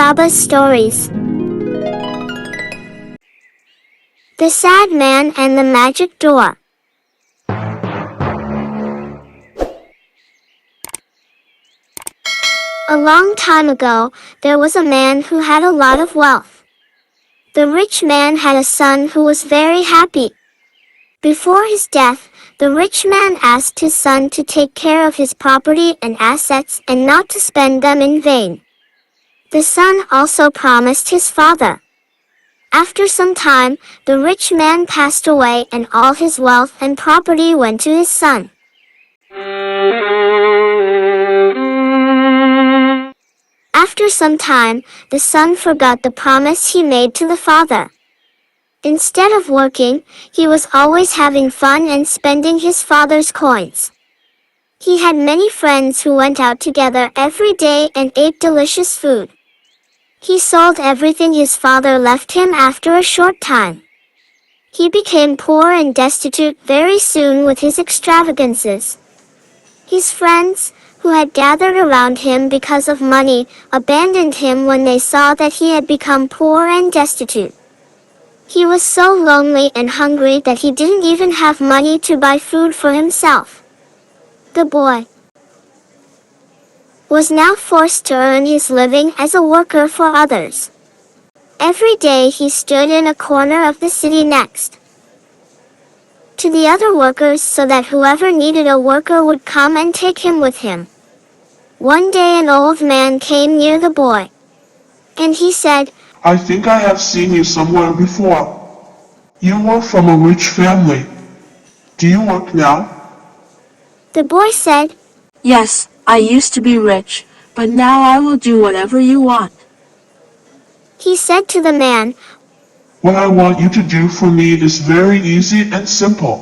Saba's stories. The Sad Man and the Magic Door. A long time ago, there was a man who had a lot of wealth. The rich man had a son who was very happy. Before his death, the rich man asked his son to take care of his property and assets and not to spend them in vain. The son also promised his father. After some time, the rich man passed away and all his wealth and property went to his son. After some time, the son forgot the promise he made to the father. Instead of working, he was always having fun and spending his father's coins. He had many friends who went out together every day and ate delicious food. He sold everything his father left him after a short time. He became poor and destitute very soon with his extravagances. His friends, who had gathered around him because of money, abandoned him when they saw that he had become poor and destitute. He was so lonely and hungry that he didn't even have money to buy food for himself. The boy was now forced to earn his living as a worker for others. Every day he stood in a corner of the city next to the other workers so that whoever needed a worker would come and take him with him. One day an old man came near the boy, and he said, "I think I have seen you somewhere before. You were from a rich family. Do you work now?" The boy said, "Yes, I used to be rich, but now I will do whatever you want." He said to the man, "What I want you to do for me is very easy and simple.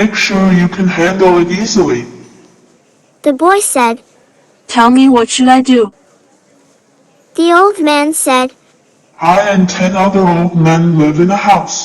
Make sure you can handle it easily." The boy said, "Tell me, what should I do?" The old man said, "I and 10 other old men live in a house.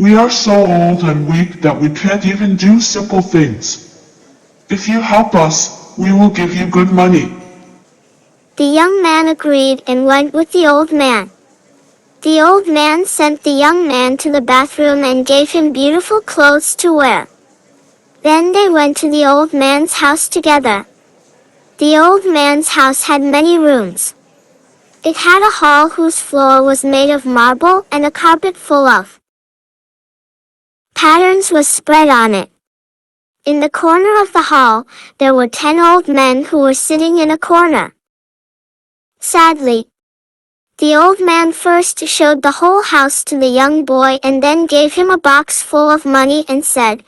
We are so old and weak that we can't even do simple things. If you help us, we will give you good money." The young man agreed and went with the old man. The old man sent the young man to the bathroom and gave him beautiful clothes to wear. Then they went to the old man's house together. The old man's house had many rooms. It had a hall whose floor was made of marble and a carpet full of patterns was spread on it. In the corner of the hall, there were 10 old men who were sitting in a corner. Sadly, the old man first showed the whole house to the young boy and then gave him a box full of money and said,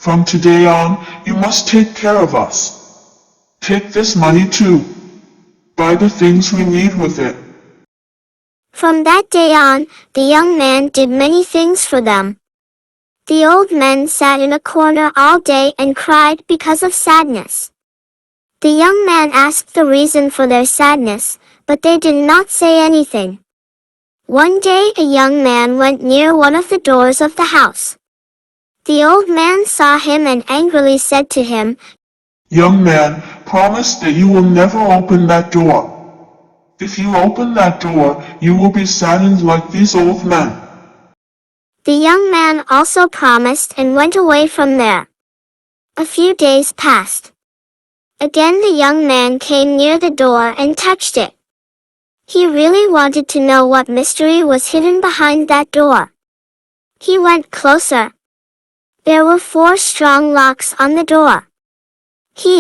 "From today on, you must take care of us. Take this money too. Buy the things we need with it." From that day on, the young man did many things for them. The old men sat in a corner all day and cried because of sadness. The young man asked the reason for their sadness, but they did not say anything. One day a young man went near one of the doors of the house. The old man saw him and angrily said to him, "Young man, promise that you will never open that door. If you open that door, you will be saddened like these old men." The young man also promised and went away from there. A few days passed. Again the young man came near the door and touched it. He really wanted to know what mystery was hidden behind that door. He went closer. There were 4 strong locks on the door. He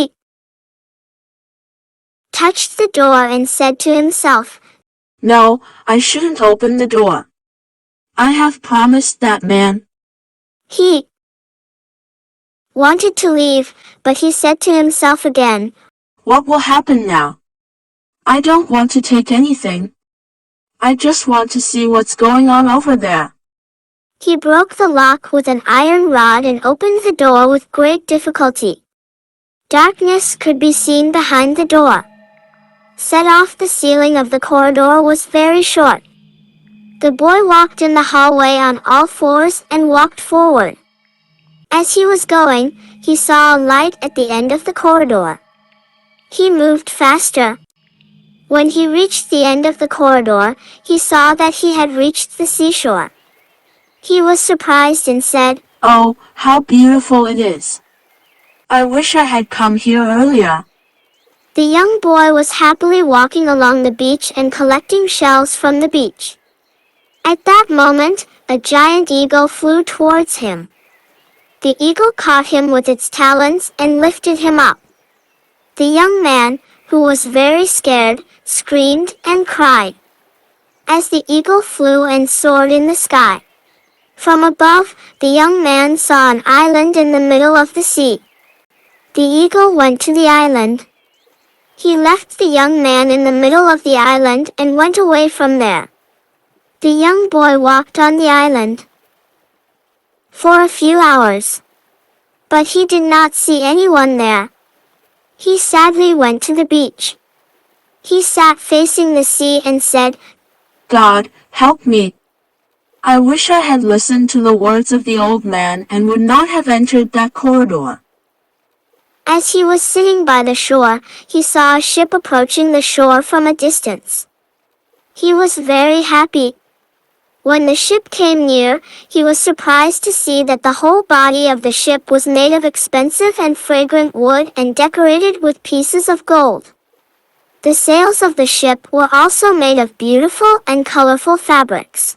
touched the door and said to himself, "No, I shouldn't open the door. I have promised that man." He wanted to leave, but he said to himself again, "What will happen now? I don't want to take anything. I just want to see what's going on over there." He broke the lock with an iron rod and opened the door with great difficulty. Darkness could be seen behind the door. Set off the ceiling of the corridor was very short. The boy walked in the hallway on all 4s and walked forward. As he was going, he saw a light at the end of the corridor. He moved faster. When he reached the end of the corridor, he saw that he had reached the seashore. He was surprised and said, "Oh, how beautiful it is. I wish I had come here earlier." The young boy was happily walking along the beach and collecting shells from the beach. At that moment, a giant eagle flew towards him. The eagle caught him with its talons and lifted him up. The young man, who was very scared, screamed and cried as the eagle flew and soared in the sky. From above, the young man saw an island in the middle of the sea. The eagle went to the island. He left the young man in the middle of the island and went away from there. The young boy walked on the island for a few hours, but he did not see anyone there. He sadly went to the beach. He sat facing the sea and said, "God, help me. I wish I had listened to the words of the old man and would not have entered that corridor." As he was sitting by the shore, he saw a ship approaching the shore from a distance. He was very happy. When the ship came near, he was surprised to see that the whole body of the ship was made of expensive and fragrant wood and decorated with pieces of gold. The sails of the ship were also made of beautiful and colorful fabrics.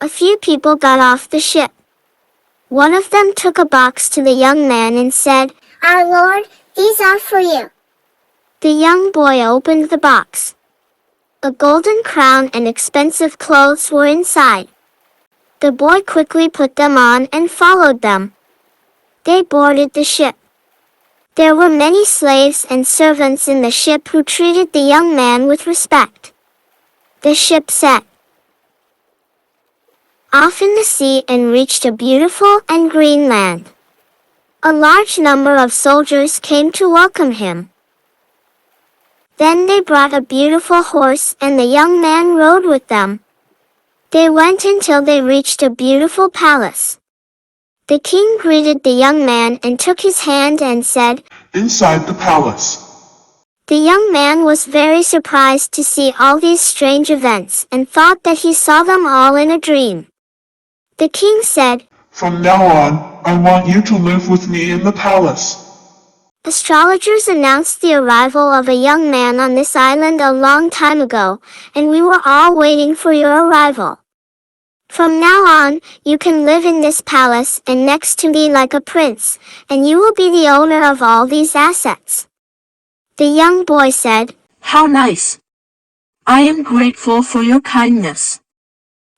A few people got off the ship. One of them took a box to the young man and said, "Our Lord, these are for you." The young boy opened the box. A golden crown and expensive clothes were inside. The boy quickly put them on and followed them. They boarded the ship. There were many slaves and servants in the ship who treated the young man with respect. The ship set off in the sea and reached a beautiful and green land. A large number of soldiers came to welcome him. Then they brought a beautiful horse and the young man rode with them. They went until they reached a beautiful palace. The king greeted the young man and took his hand and said, "Inside the palace." The young man was very surprised to see all these strange events and thought that he saw them all in a dream. The king said, "From now on, I want you to live with me in the palace." Astrologers announced the arrival of a young man on this island a long time ago, and we were all waiting for your arrival. From now on, you can live in this palace and next to me like a prince, and you will be the owner of all these assets. The young boy said, "How nice. I am grateful for your kindness."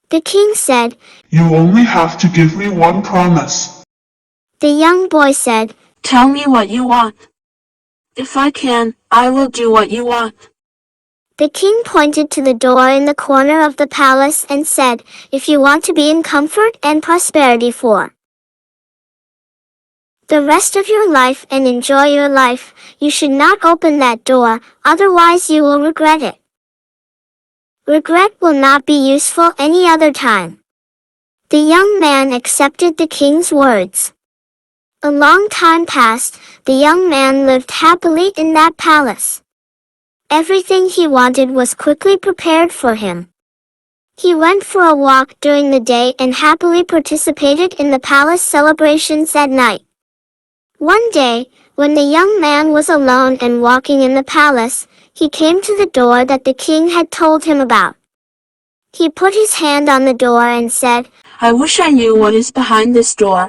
The king said, "You only have to give me one promise." The young boy said, "Tell me what you want. If I can, I will do what you want." The king pointed to the door in the corner of the palace and said, "If you want to be in comfort and prosperity for the rest of your life and enjoy your life, you should not open that door, otherwise you will regret it. Regret will not be useful any other time." The young man accepted the king's words. A long time passed, the young man lived happily in that palace. Everything he wanted was quickly prepared for him. He went for a walk during the day and happily participated in the palace celebrations at night. One day, when the young man was alone and walking in the palace, he came to the door that the king had told him about. He put his hand on the door and said, "I wish I knew what is behind this door.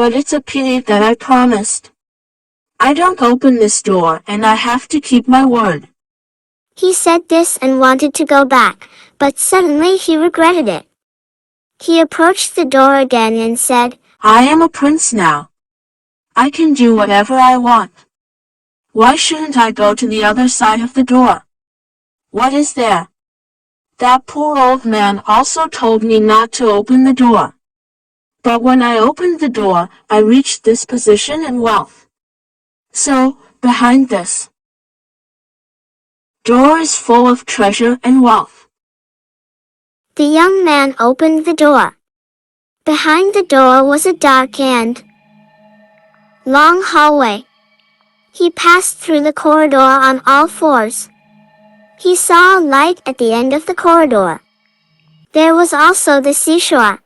But it's a pity that I promised. I don't open this door and I have to keep my word." He said this and wanted to go back, but suddenly he regretted it. He approached the door again and said, "I am a prince now. I can do whatever I want. Why shouldn't I go to the other side of the door? What is there?" That poor old man also told me not to open the door. But when I opened the door, I reached this position and wealth. So, behind this door is full of treasure and wealth." The young man opened the door. Behind the door was a dark and long hallway. He passed through the corridor on all fours. He saw a light at the end of the corridor. There was also the seashore.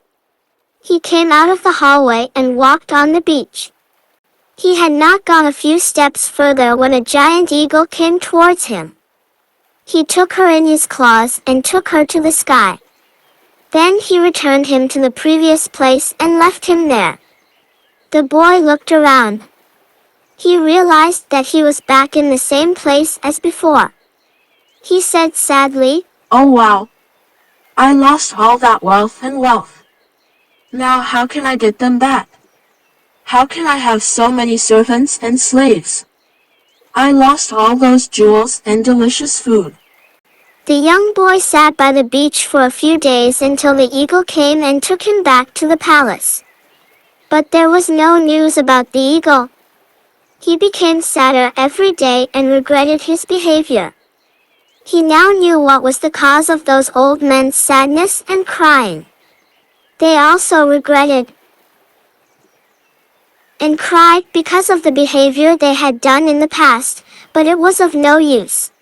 He came out of the hallway and walked on the beach. He had not gone a few steps further when a giant eagle came towards him. He took her in his claws and took her to the sky. Then he returned him to the previous place and left him there. The boy looked around. He realized that he was back in the same place as before. He said sadly, "Oh wow. I lost all that wealth. Now how can I get them back? How can I have so many servants and slaves? I lost all those jewels and delicious food." The young boy sat by the beach for a few days until the eagle came and took him back to the palace. But there was no news about the eagle. He became sadder every day and regretted his behavior. He now knew what was the cause of those old men's sadness and crying. They also regretted and cried because of the behavior they had done in the past, but it was of no use.